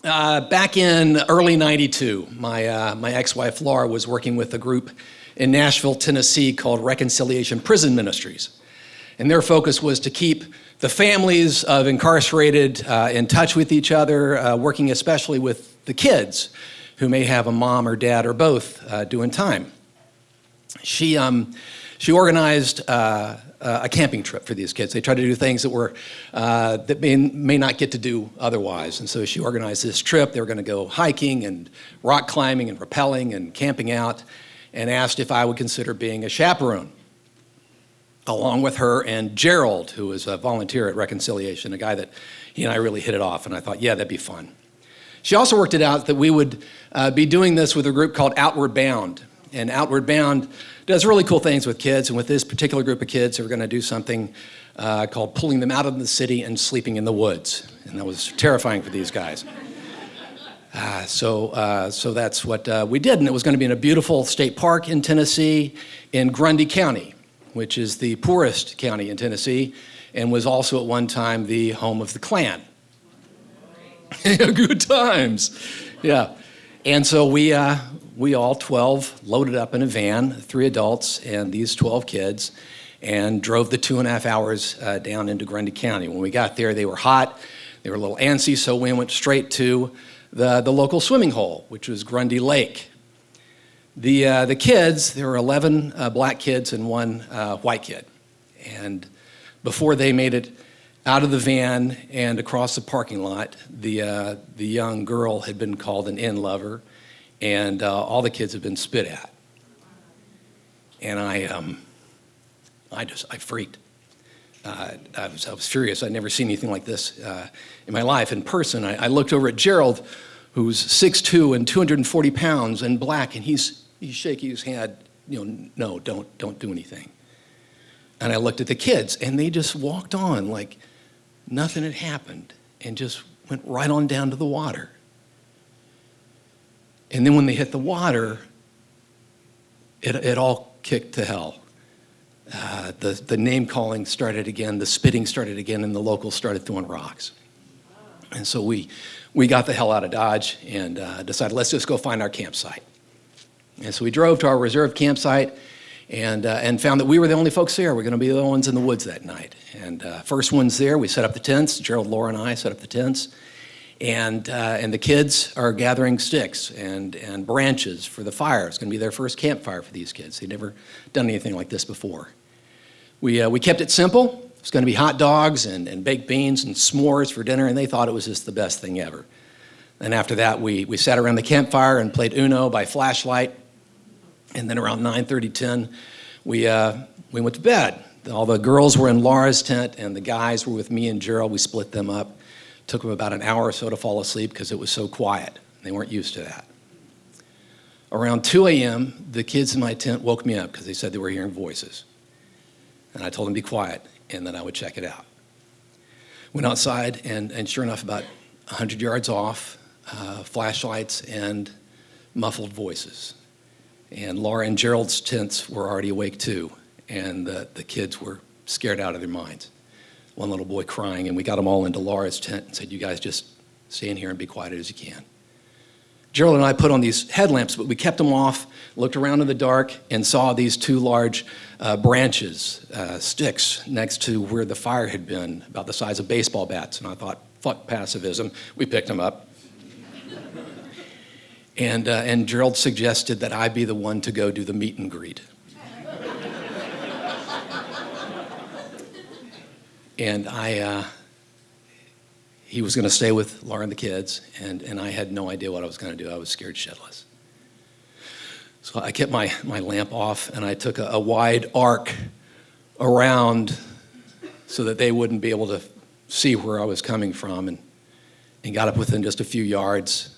Back in early '92, my ex-wife Laura was working with a group in Nashville, Tennessee called Reconciliation Prison Ministries. And their focus was to keep the families of incarcerated in touch with each other, working especially with the kids who may have a mom or dad or both doing time. She organized a camping trip for these kids. They tried to do things that may not get to do otherwise. And so she organized this trip. They were going to go hiking and rock climbing and rappelling and camping out, and asked if I would consider being a chaperone, along with her and Gerald, who was a volunteer at Reconciliation, a guy that he and I really hit it off. And I thought, yeah, that'd be fun. She also worked it out that we would be doing this with a group called Outward Bound. And Outward Bound does really cool things with kids. And with this particular group of kids, they were going to do something called pulling them out of the city and sleeping in the woods. And that was terrifying for these guys. So that's what we did. And it was going to be in a beautiful state park in Tennessee in Grundy County, which is the poorest county in Tennessee and was also at one time the home of the Klan. Good times. Yeah. And so we all 12 loaded up in a van, 3 adults and these 12 kids, and drove the 2.5 hours down into Grundy County. When we got there, they were hot, they were a little antsy, so we went straight to the local swimming hole, which was Grundy Lake. The kids, there were 11 black kids and 1 white kid. And before they made it out of the van and across the parking lot, the young girl had been called an in-lover, and all the kids had been spit at. And I freaked. I was furious. I'd never seen anything like this in my life in person. I looked over at Gerald, who's 6'2" and 240 pounds and black, and he's shaking his head, no, don't do anything. And I looked at the kids, and they just walked on like nothing had happened and just went right on down to the water. And then when they hit the water, it all kicked to hell. The name calling started again, the spitting started again, and the locals started throwing rocks. And so we got the hell out of Dodge and decided, let's just go find our campsite. And so we drove to our reserved campsite and found that we were the only folks there. We're going to be the only ones in the woods that night. And first ones there, we set up the tents. Gerald, Laura, and I set up the tents. And the kids are gathering sticks and branches for the fire. It's going to be their first campfire for these kids. They'd never done anything like this before. We kept it simple. It was going to be hot dogs and baked beans and s'mores for dinner, and they thought it was just the best thing ever. And after that, we sat around the campfire and played Uno by flashlight. And then around 9:30, 10, we went to bed. All the girls were in Laura's tent, and the guys were with me and Gerald. We split them up. Took them about an hour or so to fall asleep because it was so quiet. They weren't used to that. Around 2 a.m., the kids in my tent woke me up because they said they were hearing voices. And I told them to be quiet, and then I would check it out. Went outside, and sure enough, about 100 yards off, flashlights and muffled voices. And Laura and Gerald's tents were already awake too, and the kids were scared out of their minds. One little boy crying, and we got them all into Laura's tent and said, you guys just stay in here and be quiet as you can. Gerald and I put on these headlamps, but we kept them off, looked around in the dark, and saw these 2 large branches, sticks, next to where the fire had been, about the size of baseball bats. And I thought, fuck pacifism. We picked them up. And Gerald suggested that I be the one to go do the meet and greet. And he was going to stay with Laura and the kids, and I had no idea what I was going to do. I was scared shitless. So I kept my lamp off, and I took a wide arc around so that they wouldn't be able to see where I was coming from, and got up within just a few yards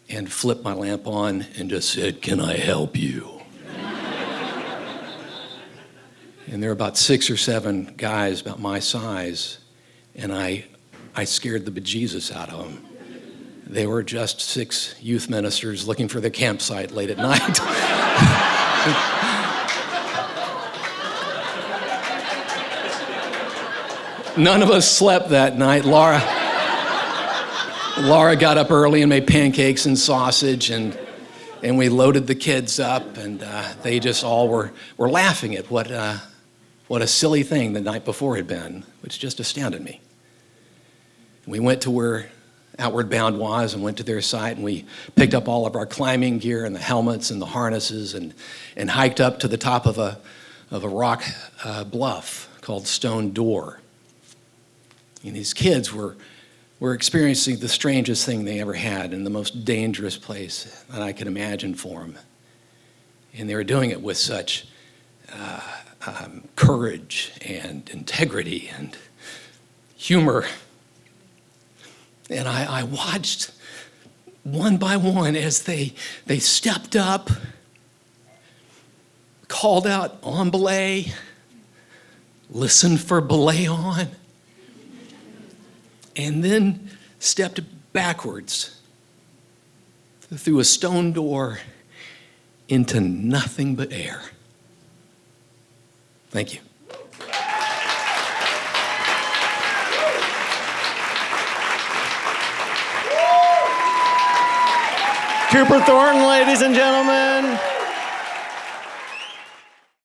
and flipped my lamp on and just said, "Can I help you?" And there were about 6 or 7 guys about my size, and I scared the bejesus out of them. They were just 6 youth ministers looking for their campsite late at night. None of us slept that night. Laura got up early and made pancakes and sausage, and we loaded the kids up, and they just all were laughing at what a silly thing the night before had been, which just astounded me. We went to where Outward Bound was and went to their site, and we picked up all of our climbing gear and the helmets and the harnesses and hiked up to the top of a rock bluff called Stone Door. And these kids were experiencing the strangest thing they ever had in the most dangerous place that I could imagine for them. And they were doing it with such courage and integrity and humor. And I watched one by one as they stepped up, called out on belay, listened for belay on, and then stepped backwards through a stone door into nothing but air. Thank you. Cooper Thornton, ladies and gentlemen.